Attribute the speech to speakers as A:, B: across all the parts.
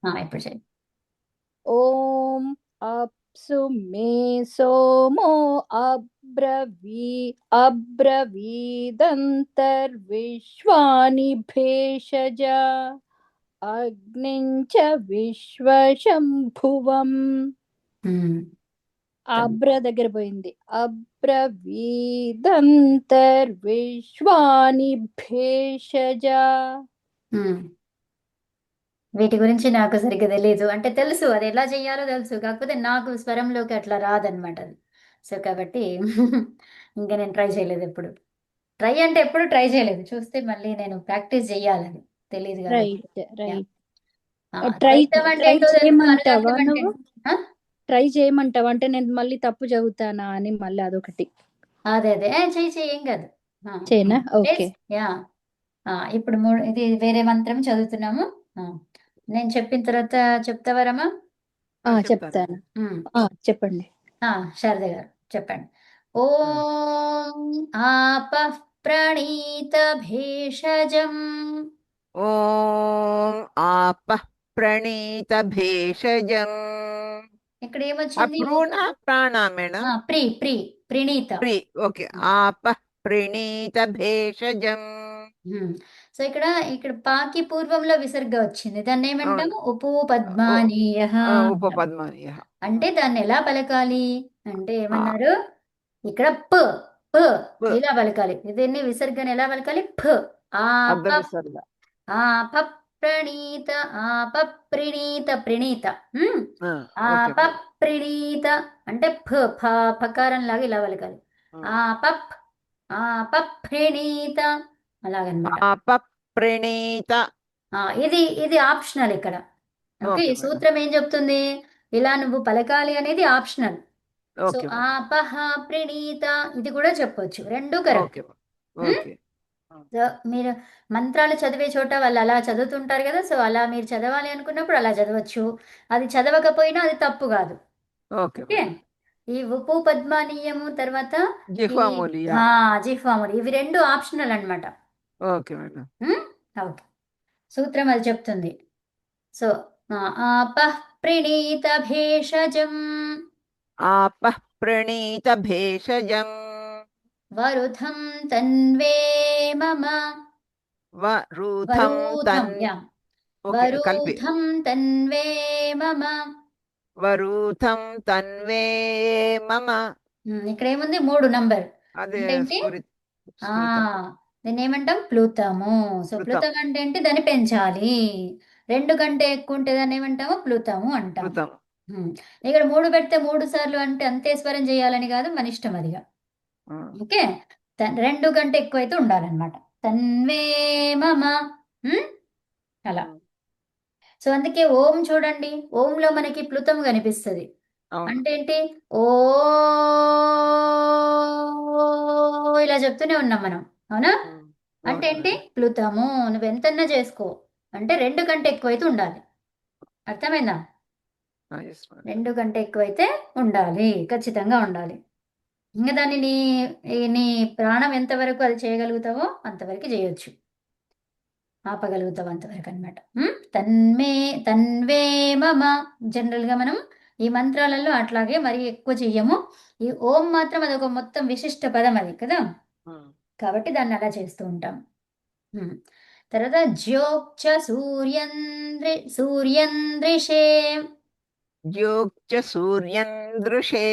A: ఇప్పుడు చెయ్యి.
B: ఓం అప్సు మే సోమో అబ్రవీదంతర్విశ్వాని భేషజ అగ్నించ విశ్వశంభువం.
A: ఉమ్,
B: అబ్ర దగ్గర పోయింది. అబ్రవీదంతర్విశ్వాని భేషజ.
A: ఉమ్. వీటి గురించి నాకు సరిగ్గా తెలియదు, అంటే తెలుసు అది ఎలా చెయ్యాలో తెలుసు, కాకపోతే నాకు స్వరంలోకి అట్లా రాదనమాట అది. సో కాబట్టి ఇంకా నేను ట్రై చేయలేదు ఎప్పుడు. ట్రై అంటే ఎప్పుడు ట్రై చేయలేదు, చూస్తే మళ్ళీ నేను ప్రాక్టీస్ చెయ్యాలని తెలియదు కాబట్టి.
B: Right
A: yeah.
B: రైట్.
A: ఆ,
B: ట్రై
A: ద్వైతం అంటే
B: ట్రై
A: ఏంటో తెలుసు,
B: చేయమంటావా
A: అనుదాత్తం అంటే
B: నువ్వు?
A: ఏంటో. ఆ?
B: ట్రై చేయమంటావా అంటే నేను మళ్ళీ తప్పు చదువుతానా అని మళ్ళీ అదొకటి.
A: అదే అదే, చెయ్యి చెయ్యి, ఏం కాదు. ఆ,
B: చేయనా? ఓకే.
A: ప్లీజ్. యా. ఇప్పుడు మూడు, ఇది వేరే మంత్రం చదువుతున్నాము. ఆ, నేను చెప్పిన తర్వాత చెప్తావా రమా?
C: చెప్తాను.
B: చెప్తాను. చెప్పండి.
A: శారద గారు చెప్పండి.
C: ఆ,
A: ఓం ఆపః ప్రణీత భేషజం.
C: ఓం ఆపః ప్రణీత భేషజం.
A: ఇక్కడ ఏమొచ్చింది?
C: అప్రూణ ప్రాణ మేడం.
A: ప్రీ ప్రీ ప్రణీత.
C: ప్రి ఓకే. ఆపః ప్రణీత భేషజం.
A: సో ఇక్కడ ఇక్కడ పాకి పూర్వంలో విసర్గ వచ్చింది, దాన్ని
C: అవును.
A: ఏమంటాము? ఉపో పద్మానీయ.
C: ఉపపద్మానీయ.
A: అంటే దాన్ని ఎలా పలకాలి అంటే
C: ఆ,
A: ఏమన్నారు? ఇక్కడ ప ప
C: ప,
A: ఇలా పలకాలి. దీన్ని విసర్గని ఎలా పలకాలి? ఫ. ఆప.
C: అర్ధ విసర్గ.
A: ఆప ప్రణీత. ఆప ప్రణీత ప్రణీత.
C: ఆ, ఓకే
A: ఆప
C: మేడం.
A: ప్రణీత అంటే ఫ ఫ ఫకారం లాగా ఇలా పలకాలి.
C: ఆ,
A: ఆప ఆప ప్రణీత, అలాగనమాట.
C: ఆపః ప్రణీత.
A: ఇది ఇది ఆప్షనల్ ఇక్కడ. ఓకే,
C: ఓకే
A: ఈ
C: మేడం.
A: సూత్రం ఏం చెప్తుంది? ఇలా నువ్వు పలకాలి అనేది ఆప్షనల్. So
C: okay madam.
A: ఆపహ ప్రణీత ఇది కూడా చెప్పొచ్చు, రెండు correct.
C: Okay madam. Okay.
A: So మీరు మంత్రాలు చదివే చోట వాళ్ళు అలా చదువుతుంటారు కదా, సో అలా మీరు చదవాలి అనుకున్నప్పుడు అలా చదవచ్చు. అది చదవకపోయినా అది తప్పు కాదు.
C: Okay
A: okay.
C: మేడం.
A: ఈ ఉపు పద్మానీయము తర్వాత ఈ
C: జిహ్వామూలియ.
A: జిహ్వాములు, ఇవి రెండు ఆప్షనల్ అన్నమాట.
C: Okay madam.
A: ఓకే, సూత్రం అది చెప్తుంది. సో ఆపః ప్రణీత భేషజం
C: ఆపః ప్రణీత భేషజం.
A: వరుధం తన్వే మమ.
C: వరుథం
A: వరూథం,
C: తన్.
A: యా.
C: ఓకే కలిపి.
A: వరూథం తన్వే మమ.
C: వరుథం తన్వే మమ.
A: ఇక్కడ ఏముంది? 3 నంబర్.
C: అదే
A: అంటే ఏంటి? ఆ
C: స్ఫురితం.
A: దీన్ని ఏమంటాం? ప్లూతము. సో
C: ప్లుతం.
A: ప్లూతం అంటే ఏంటి? దాన్ని పెంచాలి. 2 కంటే ఎక్కువ ఉంటే దాన్ని ఏమంటాము? ప్లూతము అంటాం.
C: ప్లుతం.
A: ఇక్కడ 3 పెడితే 3 సార్లు అంటే అంతే స్వరం చేయాలని కాదు, మన ఇష్టం అదిగా. ఓకే, 2 కంటే ఎక్కువైతే ఉండాలన్నమాట. తన్వే మమ. అలా. సో అందుకే ఓం చూడండి, ఓంలో మనకి ప్లుతం కనిపిస్తుంది.
C: అవును.
A: అంటే ఏంటి? ఓ ఇలా చెప్తూనే ఉన్నాం మనం, అవునా? అంటే
C: అవును
A: ఏంటి?
C: మేడం.
A: ప్లుతము. నువ్వు ఎంతన్నా చేసుకో, అంటే 2 కంటే ఎక్కువైతే ఉండాలి. అర్థమైందా?
C: Yes madam.
A: 2 కంటే ఎక్కువైతే ఉండాలి, ఖచ్చితంగా ఉండాలి. ఇంకా దాన్ని నీ ప్రాణం ఎంతవరకు అది చేయగలుగుతావో అంతవరకు చేయొచ్చు, ఆపగలుగుతావు అంతవరకు అనమాట. తన్వే మమ. జనరల్గా మనం ఈ మంత్రాలలో అట్లాగే మరి ఎక్కువ చెయ్యము. ఈ ఓం మాత్రం అదొక మొత్తం విశిష్ట పదం అది కదా, కాబట్టి దాన్ని అలా చేస్తూ ఉంటాం. తర్వాత జ్యోక్చ సూర్యంద్రిషే.
C: జ్యోక్చ సూర్యం దృశే.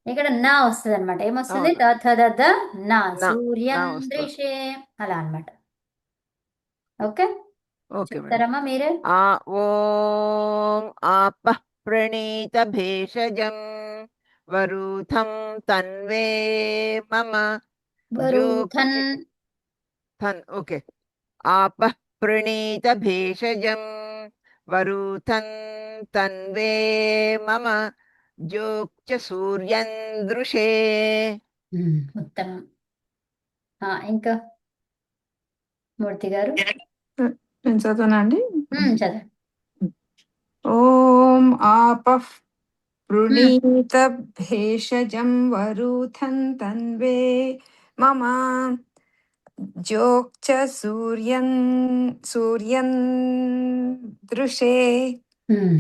A: ఇక్కడ నా వస్తుంది అనమాట. ఏమొస్తుంది?
C: అవును.
A: తథ నా
C: నా నా వస్తుంది.
A: సూర్యంద్రిషే, అలా అన్నమాట. Okay,
C: okay madam.
A: చెప్తారమ్మా మీరే.
C: ఓం ఆపః ప్రణీత భేషజం వరుథం తన్వే మమ.
A: వరూథన్.
C: జ్యోక్చి థన్. ఓకే. ఆపః ప్రణీత భేషజం వరుథం తన్వే మమ. జ్యోక్చ సూర్యం దృశే.
A: ఉత్తమం. ఇంకా మూర్తి గారు
D: నేను చదువునా అండి?
A: చదవండి.
D: ఓం ఆపః ప్రణీత భేషజం వరుథం తన్వే మమ. జోక్చ సూర్యన్ సూర్యన్ దృశే
A: ఉమ్.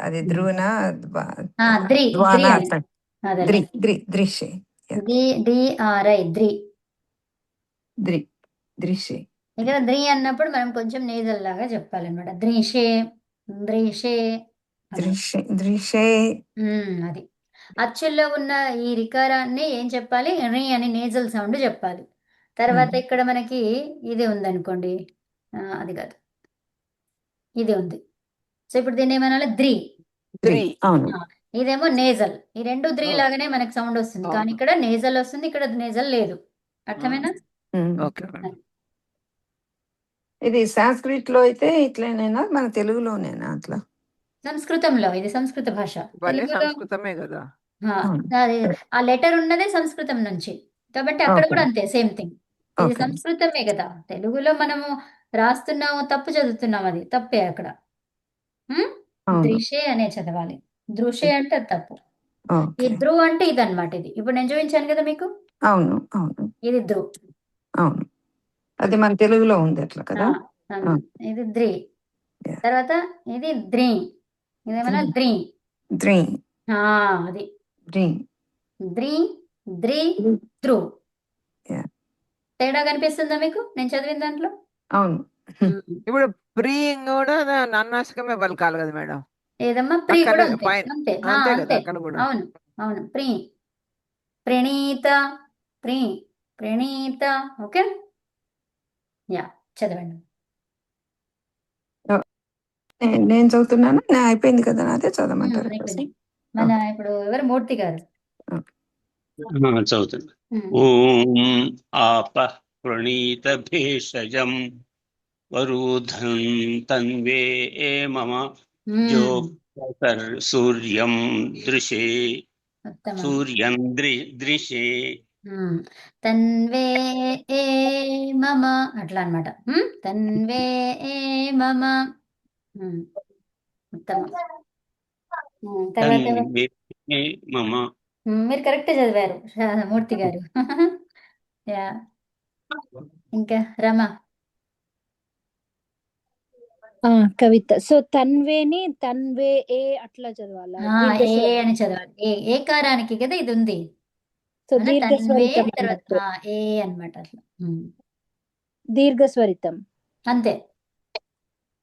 D: అది ధ్రువన
A: ద్రి
D: ద్వాన
A: ద్రి అని
D: అర్థం
A: అదనే
D: దృశే
A: DRI ద్రి.
D: దృశే
A: ఇక్కడ ద్రి అన్నప్పుడు మనం కొంచెం నేజల్ లాగా చెప్పాలన్నమాట. ద్రిషే ద్రిషే అలా.
D: దృశే
A: అది అచ్చుల్లో ఉన్న ఈ రికారాన్ని ఏం చెప్పాలి? రి అని నేజల్ సౌండ్ చెప్పాలి. తర్వాత ఇక్కడ మనకి ఇది ఉందనుకోండి, అది కాదు, ఇది ఉంది. సో ఇప్పుడు దీన్ని ఏమనాలి? ద్రి.
C: త్రీ.
D: అవును
A: ఆ, ఇదేమో నేజల్. ఈ రెండు ద్రి
C: ఓ.
A: లాగానే మనకి సౌండ్ వస్తుంది, కానీ
C: అవును.
A: ఇక్కడ నేజల్ వస్తుంది, ఇక్కడ నేజల్ లేదు. అర్థమేనా?
C: Okay madam.
D: ఇది సాంస్క్రిట్ లో అయితే ఇట్లనేనా, మన తెలుగులోనేనా అట్లా?
A: సంస్కృతంలో, ఇది సంస్కృత భాష.
C: ఇవన్నీ
A: తెలుగులో
C: సంస్కృతమే కదా.
A: అది ఆ లెటర్ ఉన్నదే సంస్కృతం నుంచి, కాబట్టి అక్కడ
D: ఓకే
A: కూడా అంతే, సేమ్ థింగ్. ఇది
D: ఓకే
A: సంస్కృతమే కదా, తెలుగులో మనము రాస్తున్నాము, తప్పు చదువుతున్నాం, అది తప్పే అక్కడ.
D: అవును
A: ద్రిషే అనే చదవాలి. దృషే అంటే అది తప్పు. ఈ
D: ఓకే
A: ధ్రువ్ అంటే ఇదన్నమాట. ఇది ఇప్పుడు నేను చూపించాను కదా మీకు,
D: అవును అవును
A: ఇది ధ్రువ్.
D: అవును అది మన తెలుగులో ఉంది అట్లా కదా.
A: ఇది ద్రి.
D: Yeah.
A: తర్వాత ఇది ద్రి, ఇదేమన్నా ద్రి.
D: ద్రి
A: అది
D: ద్రి
A: ద్రి, ద్రి, ధ్రువ్.
D: Yeah.
A: తేడా కనిపిస్తుందా మీకు నేను చదివిన దాంట్లో?
D: అవును
C: ఇప్పుడు ప్రీ కూడా నన్నాసికమే పలకాలి కదా మేడం.
A: ఏదమ్మా? ప్రీ
C: అక్కడ
A: కూడా అంతే,
C: పైన
A: అంతే
C: అంతే కదా
A: అంతే.
C: అక్కడ కూడా.
A: అవును అవును. ప్రీ, ప్రణీత, ప్రీ, ప్రణీత. ఓకే, యా, చదవండి.
D: నేను చదువుతున్నాను, అయిపోయింది కదా, అదే చదవమంటారు
A: అయిపోయింది. మన ఇప్పుడు ఎవరు? మూర్తి గారు
E: చదువుతుంది. ఓం ఆప ప్రణీత భేషజం వరుధం తన్వే మమ సూర్యం దృశే
A: ఉత్తమం.
E: సూర్యం దృశే
A: తన్వే ఏ మమ, అట్లా అన్నమాట. తన్వే ఏ మమ. ఉత్తమం. తర్వాత
E: తన్వే మమ.
A: మీరు కరెక్ట్ చదివారు మూర్తి గారు. యా, ఇంకా రమ.
B: కవిత. సో తన్వేని తన్వే ఏ అట్లా చదవాలా?
A: ఏ అని చదవాలి. ఏకారానికి కదా ఇది ఉంది.
B: సో
A: తన్వే
B: దీర్ఘస్వరితం
A: తర్వాత
B: అన్నట్టు.
A: ఏ అన్నమాట అట్లా.
B: దీర్ఘస్వరితం
A: అంతే.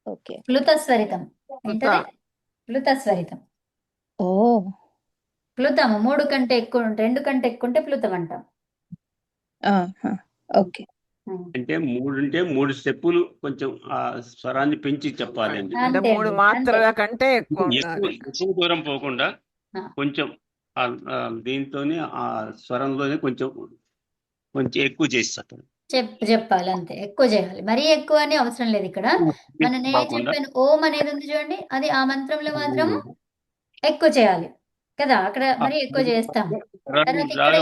B: ఓకే.
A: ప్లుతస్వరితం. ఏంటది? ప్లుతస్వరితం.
B: ఓ
A: ప్లుతము 3 కంటే ఎక్కువ, 2 కంటే ఎక్కువ ఉంటే ప్లుతం అంటాం.
B: ఓకే.
E: అంటే 3 స్టెప్పులు కొంచెం ఆ స్వరాన్ని పెంచి చెప్పాలి అండి.
C: అంటే
A: అంతే
C: 3
A: అండి,
C: మాత్రల
A: అంతే.
C: కంటే ఎక్కువ ఉండాలి.
E: ఎక్కువ దూరం పోకుండా కొంచెం దీంతోనే ఆ స్వరంలోనే కొంచెం ఎక్కువ చేసి చెప్పండి.
A: చెప్పాలి అంతే, ఎక్కువ చేయాలి. మరీ ఎక్కువ అని అవసరం లేదు ఇక్కడ. నేనే చెప్పాను, ఓం అనేది ఉంది చూడండి, అది ఆ మంత్రంలో మాత్రం ఎక్కువ చేయాలి కదా, అక్కడ మరీ ఎక్కువ చేస్తాం. తర్వాత ఇక్కడ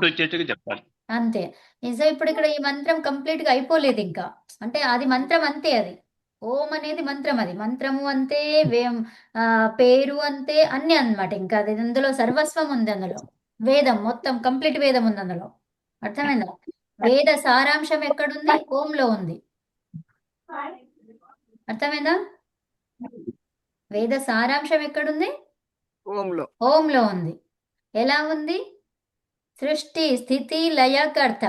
E: వచ్చేట్టుగా చెప్పాలి
A: అంతే. సో ఇప్పుడు ఇక్కడ ఈ మంత్రం కంప్లీట్ గా అయిపోలేదు ఇంకా, అంటే అది మంత్రం అంతే. అది ఓం అనేది మంత్రం, అది మంత్రము అంతే, పేరు అంతే, అన్ని అన్నమాట. ఇంకా అది అందులో సర్వస్వం ఉంది, అందులో వేదం మొత్తం కంప్లీట్ వేదం ఉంది అందులో. అర్థమైందా? వేద సారాంశం ఎక్కడుంది? ఓంలో ఉంది. అర్థమైందా? వేద సారాంశం ఎక్కడుంది? ఓంలో ఉంది. ఎలా ఉంది? సృష్టి, స్థితి, లయ, కర్త,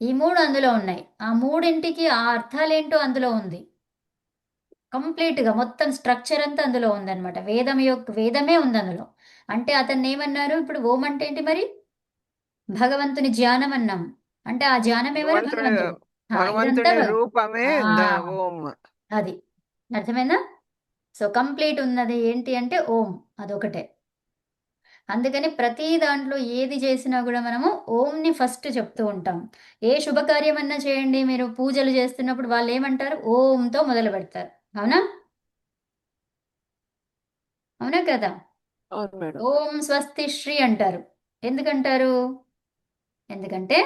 A: ఈ 3 అందులో ఉన్నాయి. ఆ 3ంటికి ఆ అర్థాలేంటో అందులో ఉంది. కంప్లీట్ గా మొత్తం స్ట్రక్చర్ అంతా అందులో ఉందన్నమాట. వేదమే ఉంది అందులో. అంటే అతన్ని ఏమన్నారు? ఇప్పుడు ఓం అంటే ఏంటి మరి? భగవంతుని ధ్యానం అన్నాం. అంటే ఆ ధ్యానం ఎవరు? భగవంతుడు.
C: భగవంతుని రూపమే ఓం.
A: అది అర్థమైందా? సో కంప్లీట్ ఉన్నది ఏంటి అంటే ఓం, అదొకటే. అందుకని ప్రతి దాంట్లో ఏది చేసినా కూడా మనము ఓంని ఫస్ట్ చెప్తూ ఉంటాం. ఏ శుభకార్యం అన్నా చేయండి, మీరు పూజలు చేస్తున్నప్పుడు వాళ్ళు ఏమంటారు? ఓంతో మొదలు పెడతారు. అవునా? అవునా కదా? ఓం స్వస్తి శ్రీ అంటారు. ఎందుకంటారు? ఎందుకంటే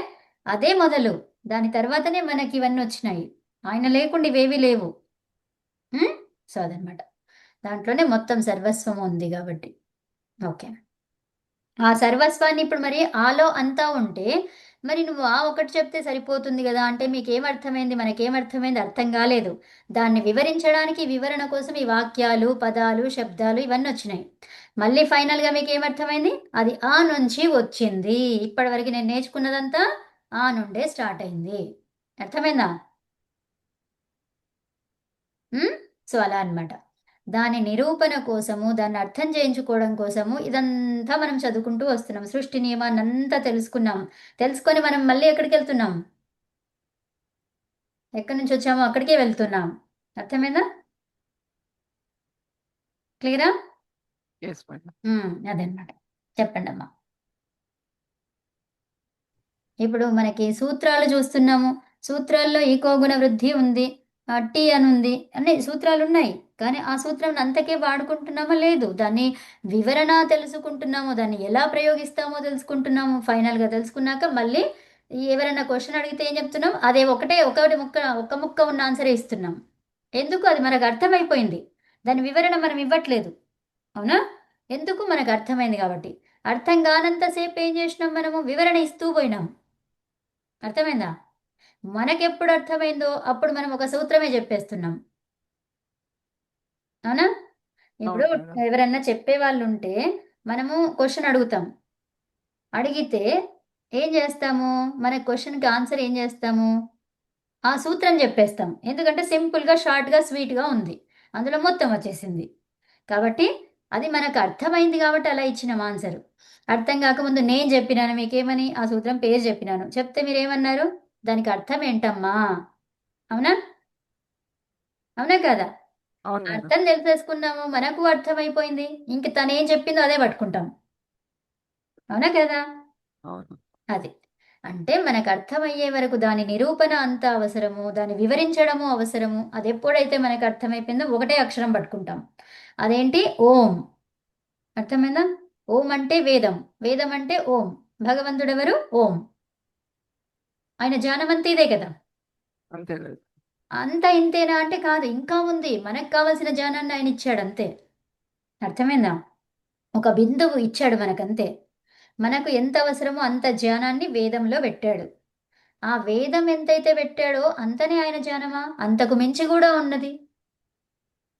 A: అదే మొదలు, దాని తర్వాతనే మనకి ఇవన్నీ వచ్చినాయి. ఆయన లేకుండా ఇవేవి లేవు. సో అదనమాట, దాంట్లోనే మొత్తం సర్వస్వం ఉంది కాబట్టి. ఓకే, ఆ సర్వస్వాన్ని ఇప్పుడు మరి ఆలో అంతా ఉంటే మరి నువ్వు ఆ ఒకటి చెప్తే సరిపోతుంది కదా అంటే మీకేం అర్థమైంది, మనకేం అర్థమైంది, అర్థం కాలేదు. దాన్ని వివరించడానికి వివరణ కోసం ఈ వాక్యాలు, పదాలు, శబ్దాలు ఇవన్నీ వచ్చినాయి. మళ్ళీ ఫైనల్గా మీకు ఏమర్థమైంది? అది ఆ నుంచి వచ్చింది. ఇప్పటివరకు నేను నేర్చుకున్నదంతా ఆ నుండే స్టార్ట్ అయింది. అర్థమైందా? సో అలా అన్నమాట. దాని నిరూపణ కోసము, దాన్ని అర్థం చేయించుకోవడం కోసము ఇదంతా మనం చదువుకుంటూ వస్తున్నాం. సృష్టి నియమాన్ని అంతా తెలుసుకున్నాం. తెలుసుకొని మనం మళ్ళీ ఎక్కడికి వెళ్తున్నాం? ఎక్కడి నుంచి వచ్చామో అక్కడికే వెళ్తున్నాం. అర్థమైందా? క్లియరా?
C: Yes madam.
A: అదనమాట. చెప్పండి అమ్మా. ఇప్పుడు మనకి సూత్రాలు చూస్తున్నాము. సూత్రాల్లో ఈకో గుణ వృద్ధి ఉంది, టీ అని ఉంది, అన్ని సూత్రాలు ఉన్నాయి. కానీ ఆ సూత్రం అంతకే వాడుకుంటున్నామో లేదు, దాన్ని వివరణ తెలుసుకుంటున్నాము, దాన్ని ఎలా ప్రయోగిస్తామో తెలుసుకుంటున్నాము. ఫైనల్గా తెలుసుకున్నాక మళ్ళీ ఎవరైనా క్వశ్చన్ అడిగితే ఏం చెప్తున్నాం? అదే ఒక ముక్క ఉన్న ఆన్సరే ఇస్తున్నాం. ఎందుకు? అది మనకు అర్థమైపోయింది. దాని వివరణ మనం ఇవ్వట్లేదు. అవునా? ఎందుకు? మనకు అర్థమైంది కాబట్టి. అర్థం కానంతసేపు ఏం చేసినాం? మనము వివరణ ఇస్తూ పోయినాం. అర్థమైందా? మనకెప్పుడు అర్థమైందో అప్పుడు మనం ఒక సూత్రమే చెప్పేస్తున్నాం. అవునా? ఇప్పుడు
C: అవును మేడం.
A: ఎవరన్నా చెప్పే వాళ్ళు ఉంటే మనము క్వశ్చన్ అడుగుతాం. అడిగితే ఏం చేస్తాము? మన క్వశ్చన్కి ఆన్సర్ ఏం చేస్తాము? ఆ సూత్రం చెప్పేస్తాం. ఎందుకంటే సింపుల్గా, షార్ట్గా, స్వీట్గా ఉంది, అందులో మొత్తం వచ్చేసింది. కాబట్టి అది మనకు అర్థమైంది కాబట్టి అలా ఇచ్చినాం ఆన్సర్. అర్థం కాకముందు నేను చెప్పినాను మీకేమని, ఆ సూత్రం పేరు చెప్పినాను. చెప్తే మీరేమన్నారు? దానికి అర్థం ఏంటమ్మా? అవునా? అవునా కదా?
C: అవును మేడం.
A: అర్థం తెలిసేసుకున్నాము, మనకు అర్థమైపోయింది. ఇంక తను ఏం చెప్పిందో అదే పట్టుకుంటాం. అవునా కదా?
C: అవును.
A: అది. అంటే మనకు అర్థమయ్యే వరకు దాని నిరూపణ అంత అవసరము, దాన్ని వివరించడము అవసరము. అది ఎప్పుడైతే మనకు అర్థమైపోయిందో ఒకటే అక్షరం పట్టుకుంటాం. అదేంటి? ఓం. అర్థమైందా? ఓం అంటే వేదం, వేదం అంటే ఓం. భగవంతుడెవరు? ఓం. ఆయన జ్ఞానమంతా ఇదే కదా.
C: అంతే లేదు.
A: అంత ఇంతేనా అంటే కాదు, ఇంకా ఉంది. మనకు కావాల్సిన జ్ఞానాన్ని ఆయన ఇచ్చాడు అంతే. అర్థమైందా? ఒక బిందువు ఇచ్చాడు మనకంతే. మనకు ఎంత అవసరమో అంత జ్ఞానాన్ని వేదంలో పెట్టాడు. ఆ వేదం ఎంతైతే పెట్టాడో అంతనే ఆయన జ్ఞానమా? అంతకు మించి కూడా ఉన్నది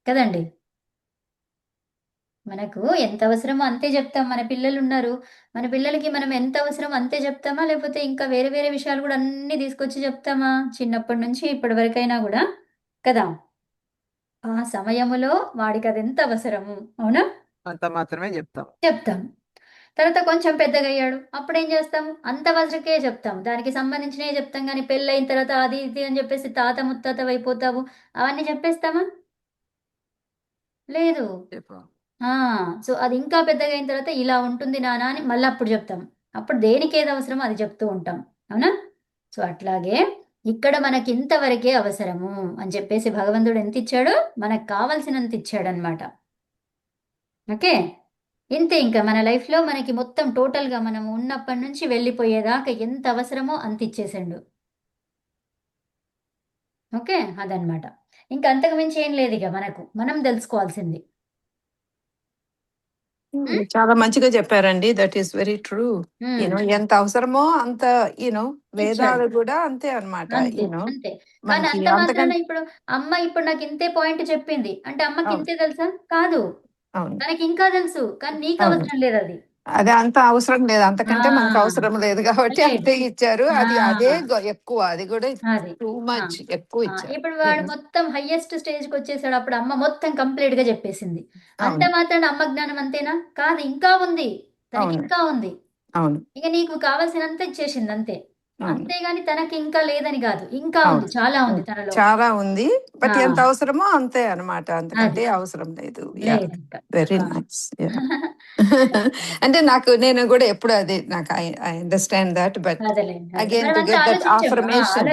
A: కదండి. మనకు ఎంత అవసరమో అంతే చెప్తాం. మన పిల్లలు ఉన్నారు, మన పిల్లలకి మనం ఎంత అవసరమో అంతే చెప్తామా? లేకపోతే ఇంకా వేరే వేరే విషయాలు కూడా అన్నీ తీసుకొచ్చి చెప్తామా? చిన్నప్పటి నుంచి ఇప్పటి వరకైనా కూడా కదా. ఆ సమయములో వాడికి అది ఎంత అవసరము, అవునా?
C: అంత మాత్రమే చెప్తాం.
A: చెప్తాం. తర్వాత కొంచెం పెద్దగా అయ్యాడు, అప్పుడు ఏం చేస్తాం? అంత వరకే చెప్తాం, దానికి సంబంధించినవి చెప్తాం. కానీ పెళ్ళైన తర్వాత అది ఇది అని చెప్పేసి తాత ముత్తాత అయిపోతావు అవన్నీ చెప్పేస్తామా? లేదు.
C: చెప్పాం.
A: సో అది ఇంకా పెద్దగా అయిన తర్వాత ఇలా ఉంటుంది నాన్న అని మళ్ళీ అప్పుడు చెప్తాం. అప్పుడు దేనికి ఏది అవసరమో అది చెప్తూ ఉంటాం. అవునా? సో అట్లాగే ఇక్కడ మనకి ఇంతవరకే అవసరము అని చెప్పేసి భగవంతుడు ఎంత ఇచ్చాడో మనకు కావలసినంత ఇచ్చాడనమాట. ఓకే. ఇంతే. ఇంకా మన లైఫ్లో మనకి మొత్తం టోటల్గా మనం ఉన్నప్పటి నుంచి వెళ్ళిపోయేదాకా ఎంత అవసరమో అంత ఇచ్చేసిండు. ఓకే. అదనమాట. ఇంకా అంతకు మించి ఏం లేదు ఇక మనకు, మనం తెలుసుకోవాల్సింది.
D: చాలా మంచిగా చెప్పారండి. That is very true.
A: Um.
D: ఎంత అవసరమో అంత వేదాలు కూడా అంతే అన్నమాట.
A: అంతే అంతే. కానీ
D: మనకి
A: అంత మాత్రాన
D: అంతకంటే
A: ఇప్పుడు అమ్మ ఇప్పుడు నాకు ఇంతే పాయింట్ చెప్పింది అంటే అమ్మకి
D: అవును.
A: ఇంతే తెలుసా? కాదు,
D: అవును.
A: తనకి ఇంకా తెలుసు. కానీ నీకు
D: అవును.
A: అవసరం లేదు అది.
D: అదే అంత అవసరం లేదు, అంతకంటే మనకు
A: ఆ,
D: అవసరం లేదు కాబట్టి
A: లేదు.
D: అంతే ఇచ్చారు. అది
A: ఆ,
D: అదే ఎక్కువ, అది కూడా
A: అది.
D: టూ
A: ఆ,
D: మచ్ ఎక్కువ
A: ఆ,
D: ఇచ్చారు.
A: ఇప్పుడు వాడు మొత్తం హైయెస్ట్ స్టేజ్కి వచ్చేసాడు. అప్పుడు అమ్మ మొత్తం కంప్లీట్ గా చెప్పేసింది. అంత
D: అవును.
A: మాత్రాన అమ్మ జ్ఞానం అంతేనా? కాదు, ఇంకా ఉంది. తనకి
D: అవును.
A: ఇంకా ఉంది.
D: అవును.
A: ఇక నీకు కావాల్సినంత ఇచ్చేసింది అంతే.
D: అవును.
A: అంతేగాని తనకి ఇంకా లేదని కాదు, ఇంకా ఉంది,
D: అవును.
A: చాలా ఉంది తనలో.
D: చాలా ఉంది, బట్
A: ఆ,
D: ఎంత అవసరమో అంతే అన్నమాట, అంతకంటే
A: అది
D: అవసరం లేదు.
A: లేదు ఇంకా.
D: వెరీ
A: ఆ.
D: నైస్. అంటే నేను కూడా ఎప్పుడు అదే, నాకు ఐ అండర్స్టాండ్ దట్, బట్
A: అదేలేండి, అదే.
D: అగైన్
A: మనం
D: టు
A: అంతా
D: గెట్ దట్
A: ఆలోచించాము.
D: Affirmation,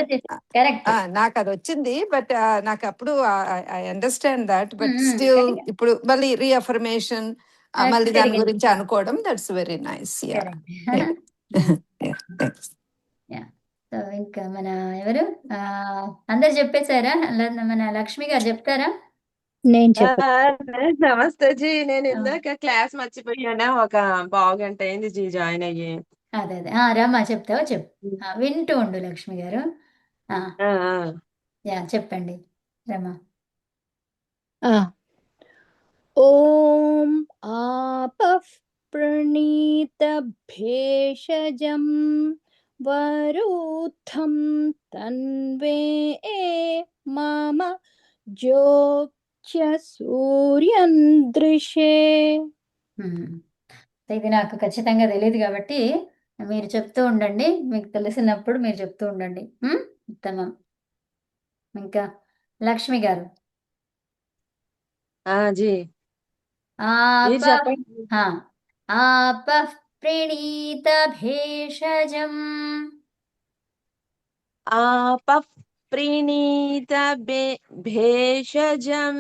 A: correct.
D: నాకు అది వచ్చింది. బట్ నాకు అప్పుడు I understand that, but still ఇప్పుడు మళ్ళీ రీఅఫర్మేషన్, మళ్ళీ దాని
A: జరిగింది.
D: గురించి అనుకోవడం, that's very nice.
A: Correct. So ఇంకా మన ఎవరు ఆ, అందరు చెప్పేశారా? మన లక్ష్మి గారు చెప్తారా?
B: నేను
F: ఆ,
B: చెప్పాను.
F: నమస్తే జీ. నేను
A: ఆ,
F: ఇందాక క్లాస్ మర్చిపోయాను. ఒక పావు గంట అయింది జీ జాయిన్ అయ్యి.
A: అదే అదే రమ్మా చెప్తావా చెప్పు. వింటూ ఉండు లక్ష్మి గారు. ఆ,
F: ఆ, ఆ.
A: యా చెప్పండి రమా.
B: ఆ. ఓం ఆపః ప్రణీత భేషజం వరుథం తన్వే మమ జ్యోత్స్య సూర్యం దృశే.
A: ఉమ్. ఇది నాకు ఖచ్చితంగా తెలియదు కాబట్టి మీరు చెప్తూ ఉండండి, మీకు తెలిసినప్పుడు మీరు చెప్తూ ఉండండి. ఉత్తమం. ఇంకా లక్ష్మి గారు.
F: జీ మీరు
A: ఆపః
F: చెప్పండి.
A: ఆపః ప్రణీత భేషజం.
F: ఆపః ప్రణీత భేషజం.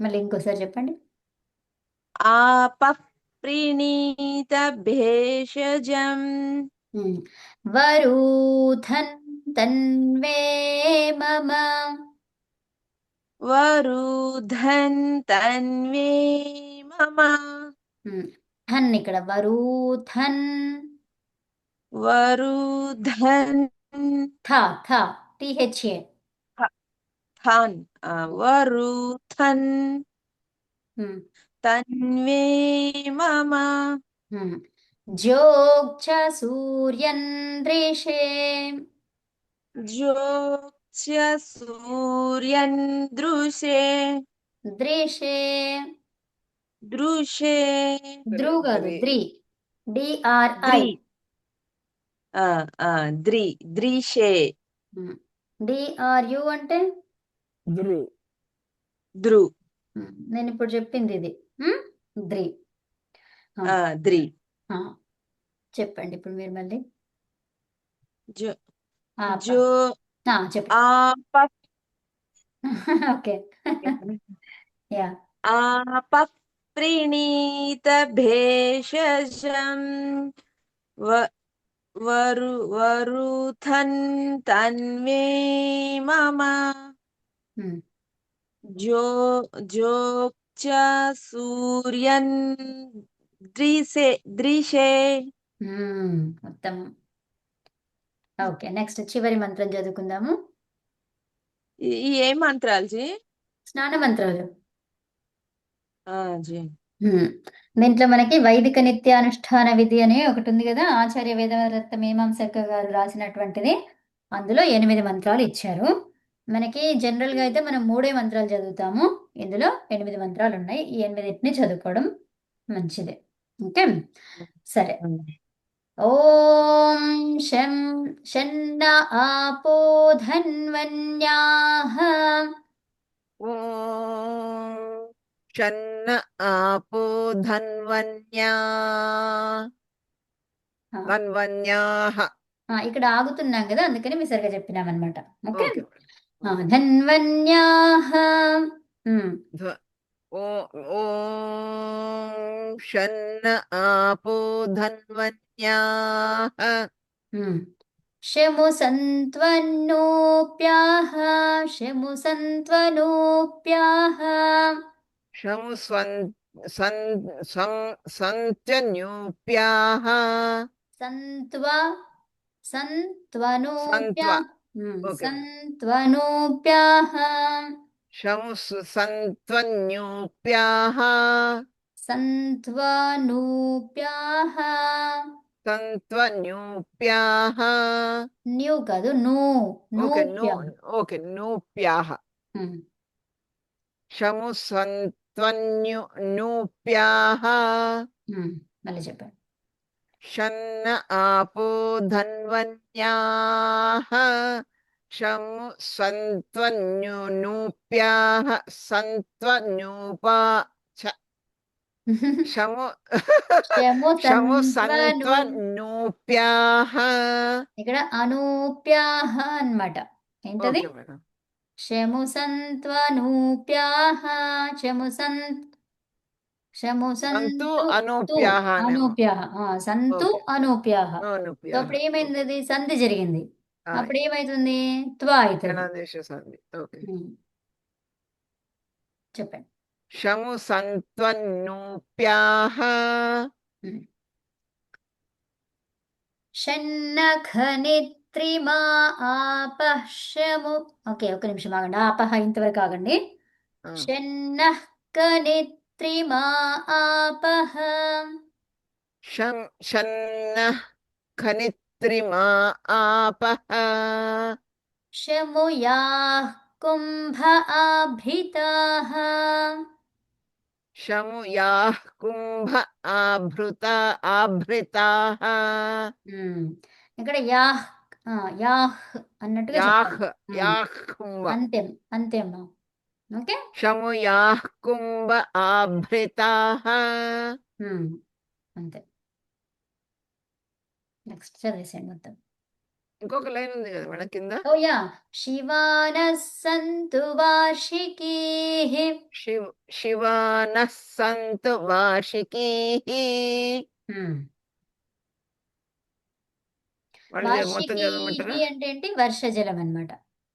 A: మళ్ళీ ఇంకోసారి చెప్పండి.
F: ఆపః ప్రణీత భేషజం
A: వరూథన్ తన్వే మమ.
F: వరుధన్ తన్వే మమ.
A: ధన్ ఇక్కడ వరూథన్.
F: వరుధన్
A: థ టిహెచ్ఏ.
F: థన్ వరుథన్ తన్వే మమ.
A: జ్యోక్ష సూర్యన్ దృశే.
F: జ్యోత్స్య సూర్యన్ దృశే.
A: దృశే.
F: దృశే.
A: ద్రు కాదు
C: ద్రి.
A: ద్రి. డిఆర్ఐ.
F: ద్రి దృశే.
A: డిఆర్యు అంటే
C: ద్రు.
F: ద్రు.
A: నేను ఇప్పుడు చెప్పింది ఇది. ద్రి.
F: ద్రి.
A: చెప్పండి ఇప్పుడు మీరు మళ్ళీ.
F: జో
A: ఆప.
F: జో
A: చెప్పండి.
F: ఆపః.
A: ఓకే. యా.
F: ఆపః ప్రణీత భేషజం వరుథన్ తన్వే మమ. జోక్ష సూర్యన్ దృశే.
A: ఉత్తమం. ఓకే, నెక్స్ట్ చివరి మంత్రం చదువుకుందాము.
F: ఈ ఏ మంత్రాలు జీ?
A: స్నాన మంత్రాలు.
F: జీ
A: దీంట్లో మనకి వైదిక నిత్యానుష్ఠాన విధి అనే ఒకటి ఉంది కదా, ఆచార్య వేదరత్న మీమాంసక గారు రాసినటువంటిది. అందులో 8 మంత్రాలు ఇచ్చారు. మనకి జనరల్గా అయితే మనం 3 మంత్రాలు చదువుతాము. ఇందులో 8 మంత్రాలు ఉన్నాయి. ఈ 8 చదువుకోవడం మంచిది. ఓకే, సరే. ఓం శం షన్న ఆపో ధన్వన్యాః.
C: ఓం షన్న ఆపో ధన్వన్యాః.
A: ఇక్కడ ఆగుతున్నాం కదా, అందుకని విసర్గ చెప్పినాం అనమాట. ఓకే.
C: ఓకే.
A: ధన్వన్యాః.
C: ఓం షన్న ఆపో ధన్వన్యాః.
A: శము సంత్వన్నోప్యాః. శము సంత్వనోప్యాః.
C: శము సంత్యన్యూప్యాః.
A: సంత్వనోప్యాః.
C: ఓకే.
A: సంత్వనోప్యాః.
C: శము సంత్వన్యూప్యాః.
A: సంత్వనూప్యాః.
C: సంత్వన్యూప్యాః.
A: న్యూ కాదు, నూ.
C: ఓకే.
A: నూప్యాః.
C: ఓకే, నూప్యాః. శము సంత్వన్యూప్యాః.
A: మళ్ళీ చెప్పండి.
C: షన్న ఆపో ధన్వన్యాః. శము సంత్వన్యూప్యాః. శము సంత్వన్యూప్యాః.
A: ఇక్కడ అనూప్యాః అన్నమాట. ఏంటది?
C: Okay madam.
A: శము సంత్వనూప్యాః. శము
C: సంతు అనూప్యాః అనేమో.
A: అనూప్యాః. సంతు
C: ఓకే.
A: అనూప్యాః. సో
C: అనూప్యాః.
A: అప్పుడు ఏమైంది? అది సంధి జరిగింది.
C: ఆ,
A: అప్పుడు ఏమైతుంది? త్వా అవుతుంది.
C: గణాదేశ సంధి. ఓకే.
A: చెప్పండి.
C: శము సంత్వన్నూప్యాః.
A: షన్నఖనిత్రిమా ఆపః శము. ఓకే, ఒక నిమిషం ఆగండి. ఆపహ ఇంతవరకు ఆగండి.
C: ఆ.
A: షన్నఖనిత్రిమా ఆపః
C: షన్నః ఖనిత్రిమా ఆపః
A: శముయాః కుంభ ఆభృతాః.
C: శముయాః కుంభ ఆభృతాః
A: ఇక్కడ యాహ్ యాహ్ అన్నట్టుగా
C: యాః
A: చెప్పాలి.
C: యాః కుంభ
A: అంతే అంతే అమ్మా. ఓకే.
C: శముయాః కుంభ ఆభృతాః.
A: అంతే. నెక్స్ట్ చదివేసేయండి మొత్తం.
C: ఇంకొక లైన్ ఉంది కదా మేడం కింద.
A: ఓ యా, శివానః సంతు వార్షికీః.
C: శివానః సంతు వార్షికీః. మళ్ళీ మొత్తం
A: వార్షికీః
C: చదవమంటారా?
A: అంటే ఏంటి? వర్షజలం అన్నమాట.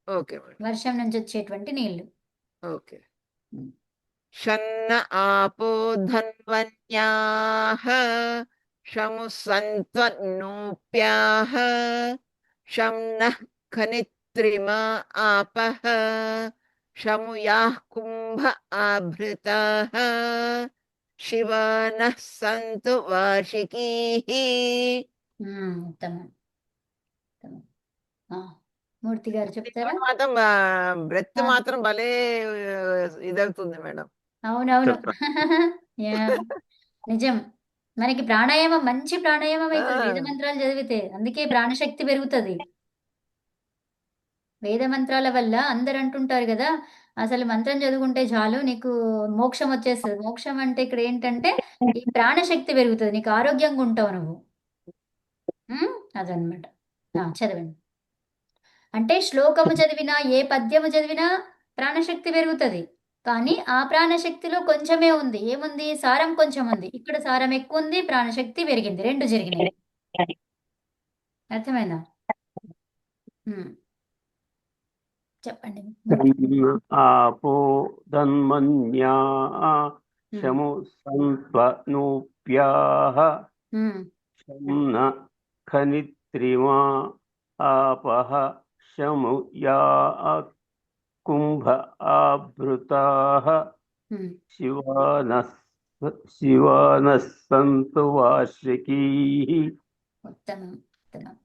C: Okay madam.
A: వర్షం నుంచి వచ్చేటువంటి నీళ్లు.
C: ఓకే. షన్న ఆపో ధన్వన్యాః శము సంత్వనూప్యాః షమ్నః ఖనిత్రిమా ఆపః శముయాః కుంభ ఆభృతాః శివానః సంతు వార్షికీః.
A: ఉత్తమం. మూర్తి గారు చెప్తారా?
C: మాత్రం బ్రెత్
A: ఆ.
C: మాత్రం భలే ఇదవుతుంది మేడం.
A: అవునవును.
E: చెప్పండి.
A: యా, నిజం. మనకి ప్రాణాయామం మంచి ప్రాణాయామం అవుతుంది
C: ఆ.
A: వేద మంత్రాలు చదివితే. అందుకే ప్రాణశక్తి పెరుగుతుంది. వేద మంత్రాల వల్ల అందరు అంటుంటారు కదా, అసలు మంత్రం చదువుకుంటే చాలు నీకు మోక్షం వచ్చేస్తుంది. మోక్షం అంటే ఇక్కడ ఏంటంటే ఈ ప్రాణశక్తి పెరుగుతుంది, నీకు ఆరోగ్యంగా ఉంటావు నువ్వు. అదనమాట. చదవండి. అంటే శ్లోకము చదివినా ఏ పద్యము చదివినా ప్రాణశక్తి పెరుగుతుంది. కానీ ఆ ప్రాణశక్తిలో కొంచెమే ఉంది. ఏముంది? సారం కొంచెం ఉంది. ఇక్కడ సారం ఎక్కువ ఉంది, ప్రాణశక్తి పెరిగింది. రెండు జరిగినాయి. అర్థమైందా? చెప్పండి.
E: షన్న ఆపో ధన్వన్యా శము సంత్వనూప్యాః షమ్న ఖనిత్రిమా ఆపః శముయాః కుంభ ఆభృతాః శివానః సంతు వార్షికీః.
A: ఉత్తమం ఉత్తమం.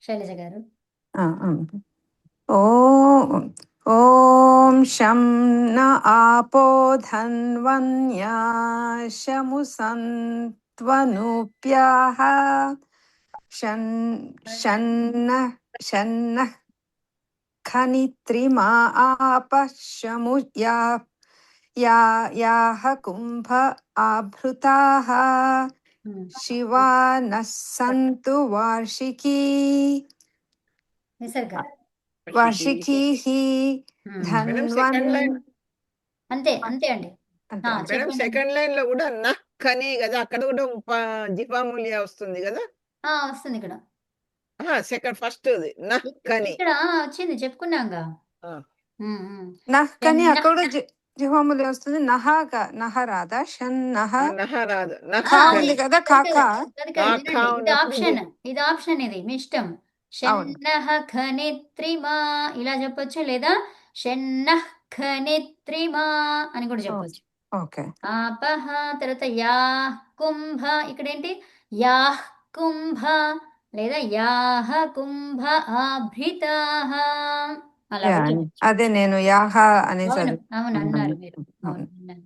A: శైలజ గారు.
D: ఓం శం న ఆపో ధన్వన్యా శము సంత్వనూప్యాః షన్నః ఖనిత్రిమా ఆపః శముయాః కుంభ ఆభృతాః శివానః సంతు వార్షికీః.
A: నిసర్గ.
D: వార్షికీః
C: సెకండ్ లైన్
A: అంతే అంతే అండి.
C: మేడం
A: చెప్పండి.
C: సెకండ్ లైన్ లో కూడా నః ఖని కదా, అక్కడ కూడా జిఫామూల్య వస్తుంది కదా.
A: వస్తుంది ఇక్కడ.
C: సెకండ్ ఫస్ట్ నః ఖని
A: ఇక్కడ వచ్చింది చెప్పుకున్నాగా.
D: నః కని అక్కడ కూడా జిహ్వాములి వస్తుంది. నహ రాదా? షన్నః
C: నః రాదు. నః
D: ఖా
C: ఖని.
D: ఉంది కదా, ఖాఖా.
A: ఇది ఆప్షన్. ఇది ఆప్షన్. ఇది మీ ఇష్టం.
D: అవును.
A: షన్నః ఖనిత్రిమా ఇలా చెప్పొచ్చు, లేదా షన్నః ఖనిత్రిమా అని కూడా చెప్పొచ్చు.
D: ఓకే.
A: ఆపహ తర్వాత యాః కుంభ. ఇక్కడ ఏంటి? యాః కుంభ లేదా యాః కుంభ ఆభృతాః అలా
D: యా,
A: కూడా చెప్పొచ్చు.
D: అదే నేను యాహ అనే
A: అవును
D: చదివి
A: అవును అన్నారు మీరు.
D: అవును.
A: విన్నాను.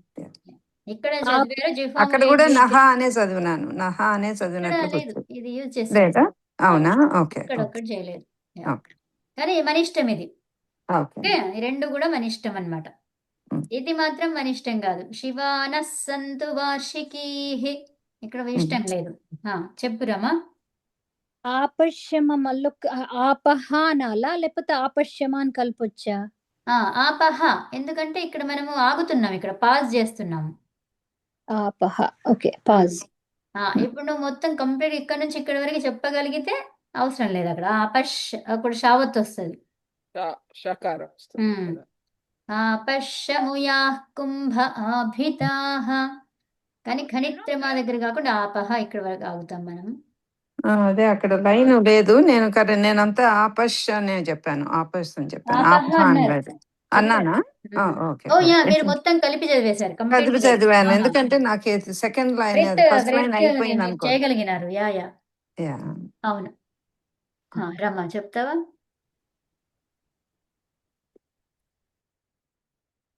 A: ఇక్కడ చదివారు జిహ్వా
D: అక్కడ కూడా నహ అనే చదివినాను. నహ అనే
A: ఇక్కడ
D: చదివినట్లు
A: లేదు,
D: గుర్తు.
A: ఇది యూజ్ చేశారు.
D: లేదా? అవునా? ఓకే.
A: ఇక్కడ ఒక్కటి చేయలేదు.
D: ఓకే.
A: కానీ మన ఇష్టం ఇది.
D: ఓకే.
A: ఓకే, ఈ రెండు కూడా మన ఇష్టం అన్నమాట. ఇది మాత్రం మన ఇష్టం కాదు. శివానః సంతు వార్షికీః ఇక్కడ ఇష్టం లేదు. చెప్పురామా.
B: ఆపశ్యమ మళ్ళొక్క ఆపహ అనాలా లేకపోతే ఆపశ్యమ అని కలపొచ్చా?
A: ఆపహ ఎందుకంటే ఇక్కడ మనము ఆగుతున్నాం, ఇక్కడ పాజ్ చేస్తున్నాము.
B: ఆపహ. Okay, pause.
A: ఇప్పుడు నువ్వు మొత్తం కంప్లీట్ ఇక్కడ నుంచి ఇక్కడ వరకు చెప్పగలిగితే అవసరం లేదు. అక్కడ అప్పుడు షావత్ వస్తుంది.
C: షకారం వస్తుంది.
A: ఆపశ్యముయాః కుంభ ఆభితాః. కానీ ఖనిత్రిమా దగ్గర కాకుండా ఆపహ ఇక్కడ వరకు ఆగుతాం మనం.
D: అదే అక్కడ లైన్ లేదు. నేనంతా ఆపష్ అనే చెప్పాను. ఆపష్ అని చెప్పాను.
A: ఆపహ
D: ఆపహ
A: అన్నారు
D: అనలేదు.
A: చెప్పారు.
D: అన్నానా? ఓకే.
A: ఓ యా
D: ఓకే.
A: మీరు మొత్తం కలిపి చదివేశారు కంప్లీట్
D: కదిపి
A: గా
D: చదివాను.
A: ఆహా.
D: ఎందుకంటే నాకు second line
A: great
D: first line
A: great
D: అయిపోయింది
A: మీరు
D: అనుకో.
A: చేయగలిగినారు. Yeah yeah
D: yeah.
A: అవును. రమ్మా చెప్తావా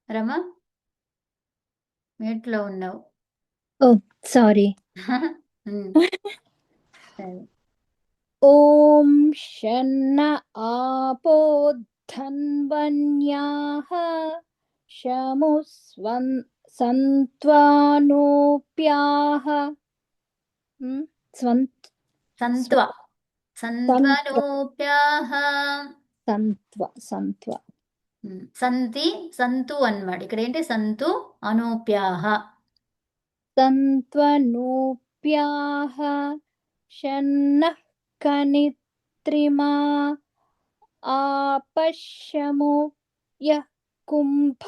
A: రమ్మా మ్యూట్ లో ఉన్నావు.
B: Oh sorry.
A: సరే.
B: ఓం షన్న ఆపో ధన్వన్యాః శము సంత్వానోప్యాః స్వంత్
A: సంత్వ సంత్వనోప్యాః
B: సంత్వ
A: సంతి సంతు అన్నమాట. ఇక్కడ ఏంటి సంతు అనోప్యాః
B: సంత్వనోప్యాః షన్నః కనిత్రిమా ఆపశ్యము యః కుంభ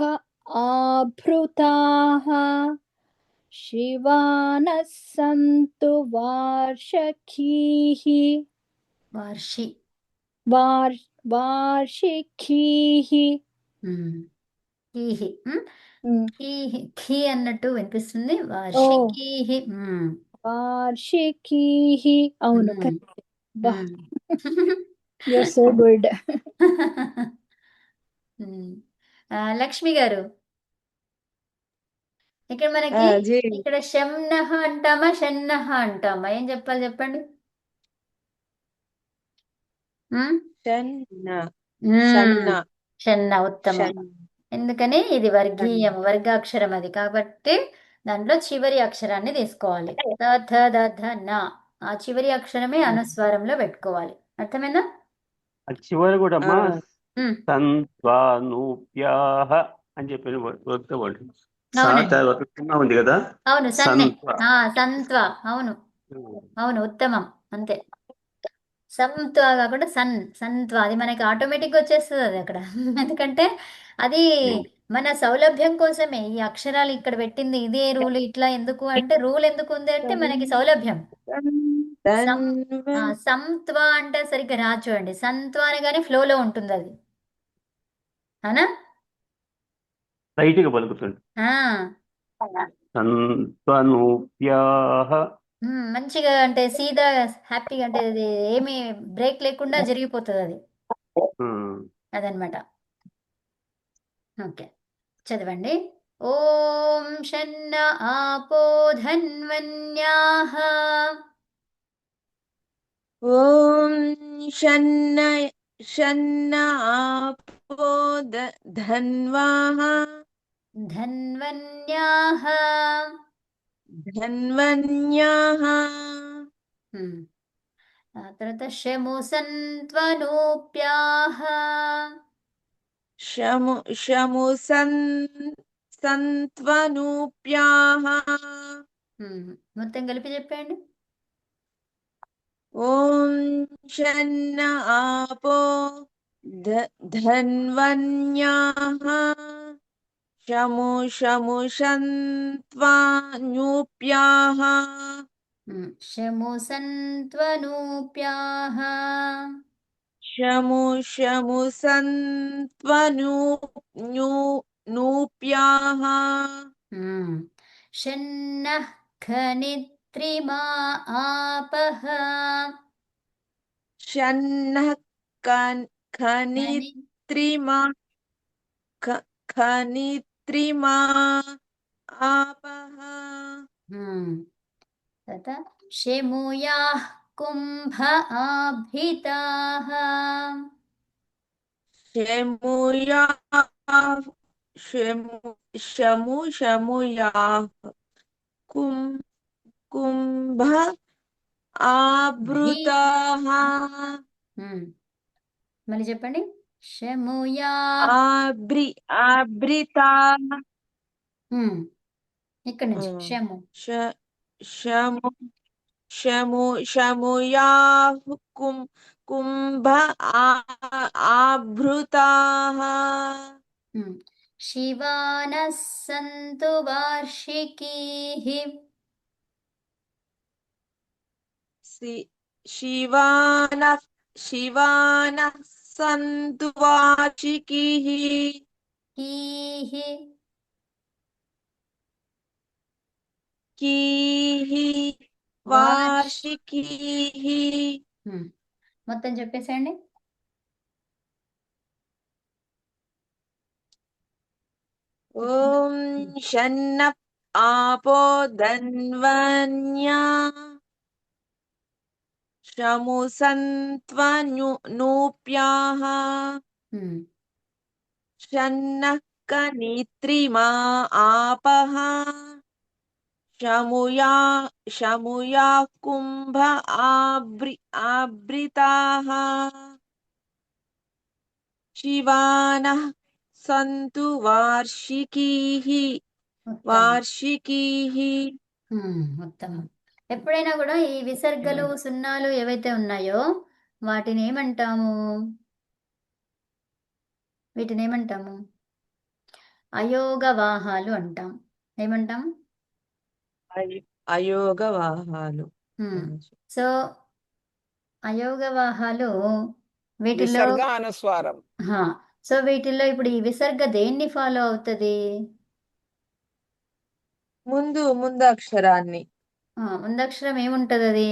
B: ఆభృతాః శివానः సంతు వార్షికీః వార్షికీః
A: కీహి కీహి ఖీ అన్నట్టు వినిపిస్తుంది.
B: ఓ
A: వార్షికీః
B: వార్షికీః అవును
A: మ్మ్.
B: బా యూఆర్ సో గుడ్.
A: లక్ష్మి గారు ఇక్కడ మనకి
F: జీ
A: ఇక్కడ షమ్నహ అంటామా షన్నహ అంటామా ఏం చెప్పాలి చెప్పండి. మ్మ్?
F: షన్న
A: మ్మ్.
F: షన్న
A: షన్న ఉత్తమం.
F: షన్న
A: ఎందుకని ఇది వర్గీయం వర్గాక్షరం అది కాబట్టి దాంట్లో చివరి అక్షరాన్ని తీసుకోవాలి. త థ ద ధ న ఆ చివరి అక్షరమే అనుస్వారంలో పెట్టుకోవాలి. అర్థమైందా?
E: అది చివరి కూడా అమ్మా
A: మ్మ్.
E: సంత్వానూప్యాః అని చెప్పిన వర్డ్
A: అవునండి
E: సాత ఉంది కదా.
A: అవును సన్నే
E: సంత్వ
A: సంత్వ అవును అవును ఉత్తమం అంతే. సంత్వ కాకుండా సంత్వ అది మనకి ఆటోమేటిక్గా వచ్చేస్తుంది అది అక్కడ. ఎందుకంటే అది మన సౌలభ్యం కోసమే ఈ అక్షరాలు ఇక్కడ పెట్టింది. ఇదే రూల్ ఇట్లా ఎందుకు అంటే రూల్ ఎందుకు ఉంది అంటే మనకి సౌలభ్యం. సంత్వ అంటే సరిగ్గా రా చూడండి. సంత్వ అనగానే ఫ్లోలో ఉంటుంది అది అవునా.
E: రైట్గా పలుకుతుంది.
A: ఆ,
E: సంత్వనూప్యాః
A: మంచిగా అంటే సీదా హ్యాపీగా అంటే ఇది ఏమి బ్రేక్ లేకుండా జరిగిపోతుంది అది అదనమాట. ఓకే చదవండి. ఓం షన్న ఆపో ధన్వన్యాః
F: ఓం షన్న ఆపో ధన్వాః
A: ధన్వన్యాః
F: ధన్వన్యాః
A: ఆ తర్వాత శము సంత్వనోప్యాః
F: శము సంత్వనూప్యాః
A: మొత్తం కలిపి చెప్పండి.
F: ఓం షన్న ఆపో ధన్వన్యాః శము సంత్వనూప్యాః
A: శము సంత్వనోప్యాః
F: శము సంత్వనూప్యాః
A: షన్నః ఖనిత్రిమా ఆపః
F: షన్నః ఖనిత్రిమా ఆపః
A: తత శమూయాః కుంభ ఆభితాః
F: శమూయాః కుంభ ఆభృతాః
A: మళ్ళీ చెప్పండి. శమూయా
F: ఆభృతాః
A: ఇక్కడ నుంచి శము
F: శమూయాః కుంభ ఆభృతాః
A: శివానः సంతు వార్షికీః
F: శివానః శివానః సంతు వార్షికీః
A: కీహి
F: కీః వార్షికీః
A: మొత్తం చెప్పేసేయండి.
F: ఓం షన్నః ఆపో ధన్వన్యా శముసంత్వనూప్యాః షన్నః కనిత్రిమా ఆపః శముయా కుంభ ఆభృతాః శివానః సంతు వార్షికీః
A: ఉత్తమం. ఎప్పుడైనా కూడా ఈ విసర్గలు సున్నాలు ఏవైతే ఉన్నాయో వీటిని ఏమంటాము? అయోగవాహాలు అంటాం. ఏమంటాం?
F: అయోగవాహాలు.
A: సో అయోగవాహాలు వీటిలో
C: విసర్గ అనుస్వారం.
A: సో వీటిల్లో ఇప్పుడు ఈ విసర్గ దేన్ని ఫాలో అవుతుంది?
F: ముందు అక్షరాన్ని.
A: ముందక్షరం ఏముంటది? అది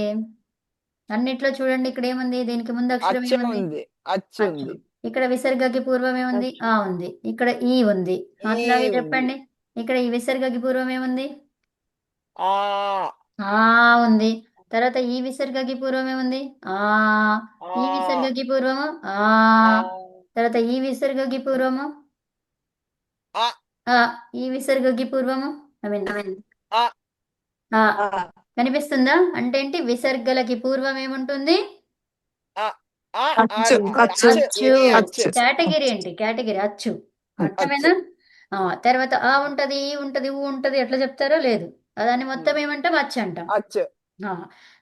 A: అన్నిట్లో చూడండి, ఇక్కడ ఏముంది? దీనికి ముందు అక్షరం
C: అచ్చు
A: ఏముంది?
C: ఉంది, అచ్చు ఉంది.
A: ఇక్కడ విసర్గకి పూర్వం ఏముంది? ఆ ఉంది. ఇక్కడ ఈ ఉంది. అట్లాగే
C: ఉంది.
A: చెప్పండి, ఇక్కడ ఈ విసర్గకి పూర్వం ఏముంది?
C: ఆ
A: ఆ ఉంది. తర్వాత ఈ విసర్గకి పూర్వం ఏముంది? ఆ. ఈ విసర్గకి పూర్వము ఆ. తర్వాత ఈ విసర్గకి పూర్వము
C: ఆ.
A: ఆ. ఈ విసర్గకి పూర్వము
C: ఆ.
A: ఆ. కనిపిస్తుందా? అంటే ఏంటి? విసర్గలకి పూర్వం ఏముంటుంది?
D: అచ్చు, అచ్చు.
A: అచ్చు. కేటగిరీ ఏంటి? కేటగిరీ అచ్చు. అర్థమేనా? తర్వాత ఆ ఉంటది, ఈ ఉంటది, ఊ ఉంటది, ఎట్లా చెప్తారో లేదు. దాన్ని మొత్తం ఏమంటాం? అచ్చు అంటాం.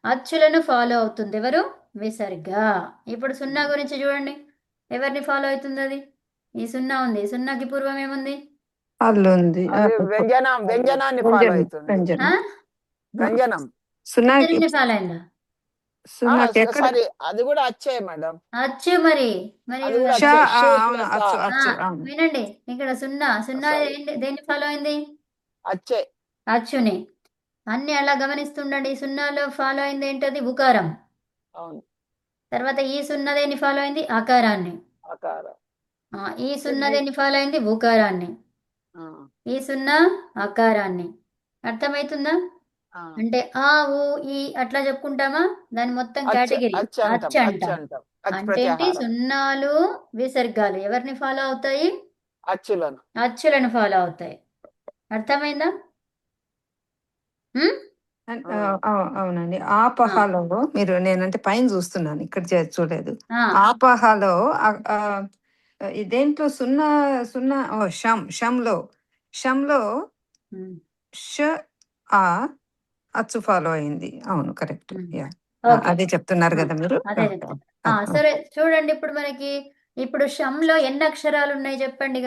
A: అచ్చులను ఫాలో అవుతుంది ఎవరు? విసర్గ. ఇప్పుడు సున్నా గురించి చూడండి, ఎవరిని ఫాలో అవుతుంది అది? ఈ సున్నా ఉంది. సున్నాకి పూర్వం ఏముంది?
D: అల్లు ఉంది.
C: వ్యంజనాన్ని ఫాలో అవుతుంది. వ్యంజనం
D: సున్నాకి
A: ఫాలో అయిందా?
D: సున్నాకి ఎక్కడ?
C: సరే, అది కూడా అచ్చే మేడం.
A: అచ్చు. మరి
C: అది కూడా
D: షా,
C: అచ్చే.
D: అవును, అచ్చు, అచ్చు, అవును.
A: వినండి, ఇక్కడ సున్నా దేన్ని ఫాలో అయింది?
C: అచ్చే.
A: అచ్చుని. అన్ని అలా గమనిస్తుండండి. సున్నాలో ఫాలో అయింది ఏంటది? ఉకారం.
C: అవును.
A: తర్వాత ఈ సున్నా దేన్ని ఫాలో అయింది? ఆకారాన్ని. ఈ సున్నా దేన్ని ఫాలో అయింది? ఉకారాన్ని. ఈ సున్నా ఆకారాన్ని. అర్థమవుతుందా? అంటే ఆ, ఊ, ఈ అట్లా చెప్పుకుంటామా? దాని మొత్తం కేటగిరీ అచ్చు అంటాం. అంటే ఏంటి? సున్నాలు విసర్గాలు ఎవరిని ఫాలో అవుతాయి? అచ్చులను ఫాలో అవుతాయి. అర్థమైందా?
D: అవునండి. ఆపహాలో మీరు, నేనంటే పైన చూస్తున్నాను, ఇక్కడ చూడలేదు. ఆపహాలో దేంట్లో సున్నా సున్నా షంలో ష ఆ అచ్చు ఫాలో అయింది. అవును, కరెక్ట్. అదే చెప్తున్నారు కదా మీరు.
A: సరే చూడండి, ఇప్పుడు షంలో ఎన్ని అక్షరాలు ఉన్నాయి చెప్పండి.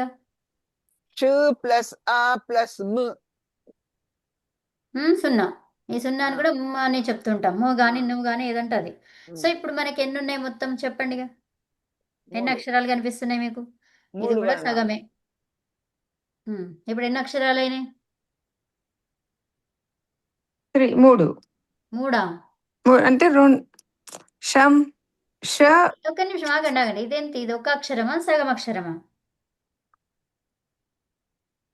A: సున్నా. ఈ సున్నాను కూడా అని చెప్తుంటాం. మో గాని నువ్వు గాని ఏదంటే అది. సో ఇప్పుడు మనకి ఎన్ని ఉన్నాయి మొత్తం చెప్పండి. ఎన్ని అక్షరాలు కనిపిస్తున్నాయి మీకు? ఇది కూడా సగమే. ఇప్పుడు ఎన్ని అక్షరాలు అయినాయి?
D: 3. అంటే
A: ఒక్క నిమిషం ఆగండి. ఇదేంటి? ఇది ఒక అక్షరమా సగం అక్షరమా?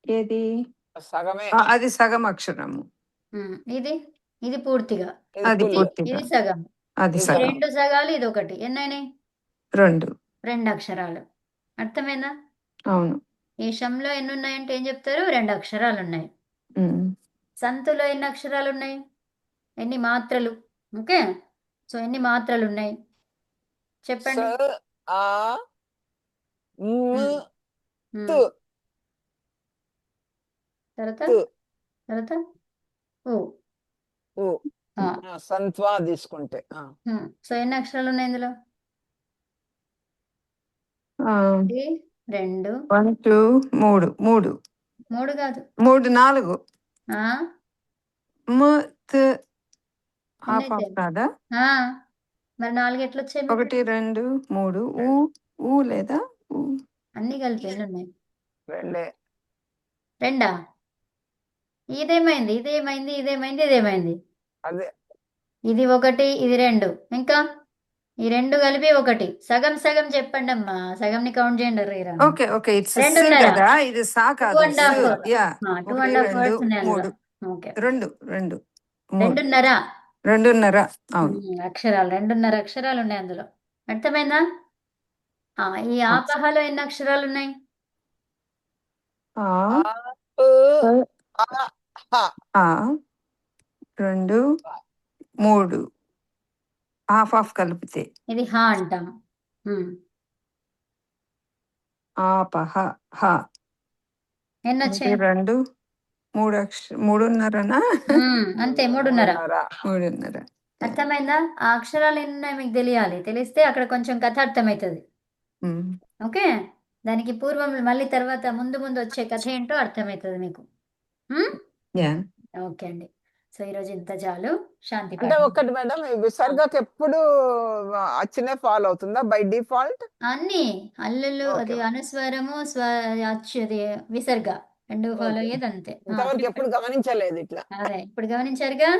D: ఏది? అది సగం అక్షరము.
A: ఇది పూర్తిగా.
D: అది పూర్తిగా.
A: ఇది సగం.
D: అది సగం.
A: 2 సగాలు, ఇది ఒకటి. ఎన్నైనాయి?
D: 2
A: అక్షరాలు. అర్థమైందా?
D: అవును.
A: ఈ షంలో ఎన్ని ఉన్నాయంటే ఏం చెప్తారు? 2 అక్షరాలు ఉన్నాయి. సంతులో ఎన్ని అక్షరాలు ఉన్నాయి? ఎన్ని మాత్రలు? ఓకే, సో ఎన్ని మాత్రలు ఉన్నాయి చెప్పండి. తర్వాత
C: సంత్వా తీసుకుంటే.
A: సో ఎన్ని అక్షరాలు ఉన్నాయి ఇందులో? 2
D: 1 2 3
A: కాదు,
D: 3 4 హాఫ్
A: ఎన్నైతే?
D: కాదా?
A: మరి 4 ఎట్లా వచ్చాయి మీకు?
D: 1 2 3 ఊ లేదా ఊ
A: అన్ని కలిపి ఎన్ని ఉన్నాయి?
C: 2.
A: 2ఆ? ఇదేమైంది ఇదేమైంది ఇదేమైంది ఇదేమైంది?
C: అదే
A: ఇది 1 ఇది 2 ఇంకా ఈ 2 కలిపి 1 సగం సగం చెప్పండి అమ్మా, సగంని కౌంట్ చేయండి రీరా.
D: ఓకే ఓకే ఇట్స్ స్
A: 2:30
D: కదా ఇది సా
A: 2
D: కాదు
A: and half.
D: Yeah
A: 2
D: 1
A: and half
D: 2
A: words ఉన్నాయి అందులో.
D: 3
A: ఓకే
D: 2 2 3
A: 2:30.
D: 2:30 అవును
A: అక్షరాలు 2:30 అక్షరాలు ఉన్నాయి అందులో. అర్థమైందా? ఈ ఆపహలో ఎన్ని అక్షరాలు ఉన్నాయి?
D: ఆ
C: ఆ, ఉ, ఆ, హ.
D: ఆ 2 3 హాఫ్ కలిపితే
A: ఇది హా అంటాం.
D: ఆపహ హ
A: ఎన్ని
D: ఒకటి
A: వచ్చాయి?
D: 2 3 3:30నా
A: అంతే 3:30.
D: 3:30
A: అర్థమైందా? ఆ అక్షరాలు ఎన్ని ఉన్నాయి మీకు తెలియాలి. తెలిస్తే అక్కడ కొంచెం కథ అర్థమవుతుంది. ఓకే, దానికి పూర్వం మళ్ళీ తర్వాత ముందు ముందు వచ్చే కథ ఏంటో అర్థమవుతుంది మీకు.
D: యా
A: ఓకే అండి. సో ఈరోజు ఇంత చాలు. శాంతి
C: అంటే
A: పాఠం.
C: ఒక్కటి మేడం, ఈ విసర్గకి ఎప్పుడు అచ్చునే ఫాలో అవుతుందా బై డిఫాల్ట్?
A: అన్ని హల్లులు,
C: ఓకే.
A: అది అనుస్వరము, అచ్చు, అది విసర్గ 2 ఫాలో
C: ఓకే.
A: అయ్యేది అంతే.
C: ఇంతవరకు ఎప్పుడు గమనించలేదు ఇట్లా.
A: అదే ఇప్పుడు గమనించారుగా.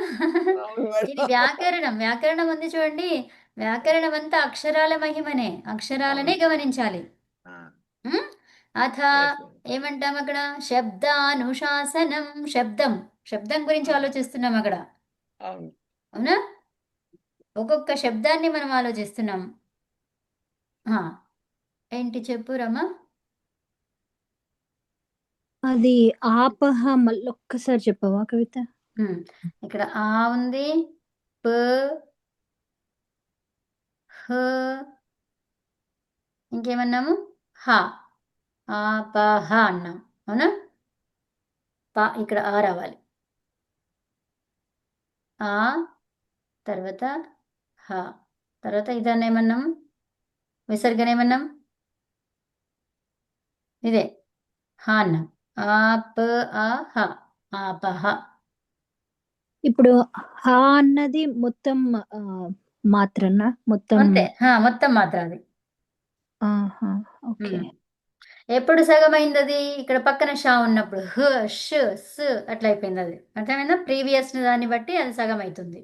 C: అవును మేడం.
A: ఇది వ్యాకరణం. వ్యాకరణం ఉంది చూడండి. వ్యాకరణం అంతా అక్షరాల మహిమనే, అక్షరాలనే గమనించాలి.
C: ఆ,
A: ఉమ్? అథ
C: yes, ma'am.
A: ఏమంటాం అక్కడ? శబ్దానుశాసనం. శబ్దం, శబ్దం గురించి ఆలోచిస్తున్నాం అక్కడ.
C: అవును.
A: అవునా? ఒక్కొక్క శబ్దాన్ని మనం ఆలోచిస్తున్నాం. ఏంటి చెప్పు రమా.
B: అది ఆపహ మళ్ళీ ఒక్కసారి చెప్పవా కవిత?
A: ఇక్కడ ఆ ఉంది, ప, హ, ఇంకేమన్నాము? హ. ఆపహ అన్నాం. అవునా? ఇక్కడ ఆ రావాలి. ఆ తర్వాత హ, తర్వాత ఇదాన్ని ఏమన్నాం? విసర్గనేమన్నాం? ఇదే హ అన్నాం. ఆప ఆ హ, ఆపహ.
B: ఇప్పుడు హా అన్నది మొత్తం మాత్రనా? మొత్తం
A: అంతే, మొత్తం మాత్రం అది.
B: ఆహా ఓకే.
A: ఎప్పుడు సగమైంది అది? ఇక్కడ పక్కన షా ఉన్నప్పుడు హ ష్ స్ అట్లా అయిపోయింది అది. అర్థమైందా? ప్రీవియస్ దాన్ని బట్టి అది సగం అవుతుంది.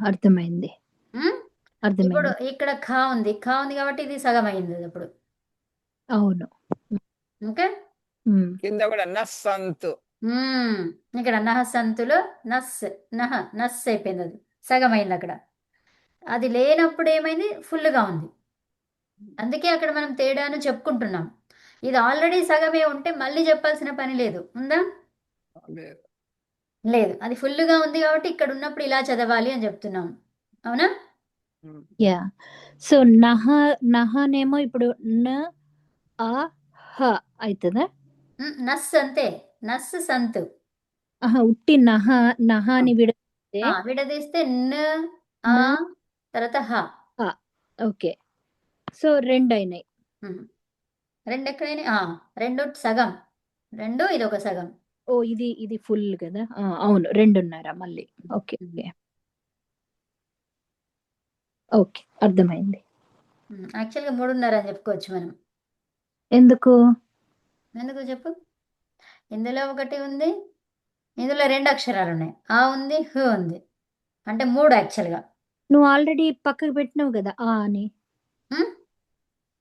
B: అర్థమైంది
A: ఇప్పుడు
B: అర్థమైంది.
A: ఇక్కడ ఖా ఉంది, ఖా ఉంది కాబట్టి ఇది సగం అయింది అది అప్పుడు.
B: అవును.
A: ఓకే,
C: కింద కూడా నస్సంతు.
A: ఇక్కడ నహ సంతులో నహ నస్ అయిపోయింది, అది సగం అయింది అక్కడ. అది లేనప్పుడు ఏమైంది? ఫుల్గా ఉంది. అందుకే అక్కడ మనం తేడాను చెప్పుకుంటున్నాం. ఇది ఆల్రెడీ సగమే ఉంటే మళ్ళీ చెప్పాల్సిన పని లేదు. ఉందా? లేదు, అది ఫుల్గా ఉంది కాబట్టి ఇక్కడ ఉన్నప్పుడు ఇలా చదవాలి అని చెప్తున్నాం. అవునా?
B: యా. సో నహనేమో ఇప్పుడు న ఆ హ అవుతుందా?
A: నస్ అంతే, నస్ సంతు.
B: ఉట్టి నహాని విడదీస్తే
A: విడదీస్తే న ఆ తర్వాత హ.
B: ఓకే, సో 2 అయినాయి.
A: 2 ఎక్కడైనా 2 సగం, 2 ఇది ఒక సగం.
B: ఇది ఫుల్ కదా. అవును 2:30 మళ్ళీ. ఓకే ఓకే ఓకే అర్థమైంది.
A: యాక్చువల్గా 3:30 అని చెప్పుకోవచ్చు మనం.
B: ఎందుకు
A: చెప్పు. ఇందులో ఒకటి ఉంది, ఇందులో 2 అక్షరాలు ఉన్నాయి. ఆ ఉంది, హ ఉంది, అంటే 3 యాక్చువల్గా.
B: నువ్వు ఆల్రెడీ పక్కకు పెట్టినావు కదా ఆ అని.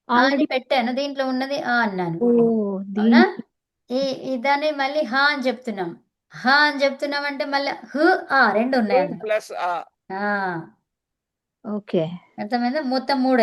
A: ఆల్రెడీ పెట్టాను, దీంట్లో ఉన్నది ఆ అన్నాను.
B: ఓ
A: అవునా? దాన్ని మళ్ళీ హా అని చెప్తున్నాం. హా అని చెప్తున్నాం అంటే మళ్ళీ హ ఆ 2 ఉన్నాయి అందులో.
C: ప్లస్
A: ఆ,
B: ఓకే
A: అర్థమైందా? మొత్తం 3 అయినాయి.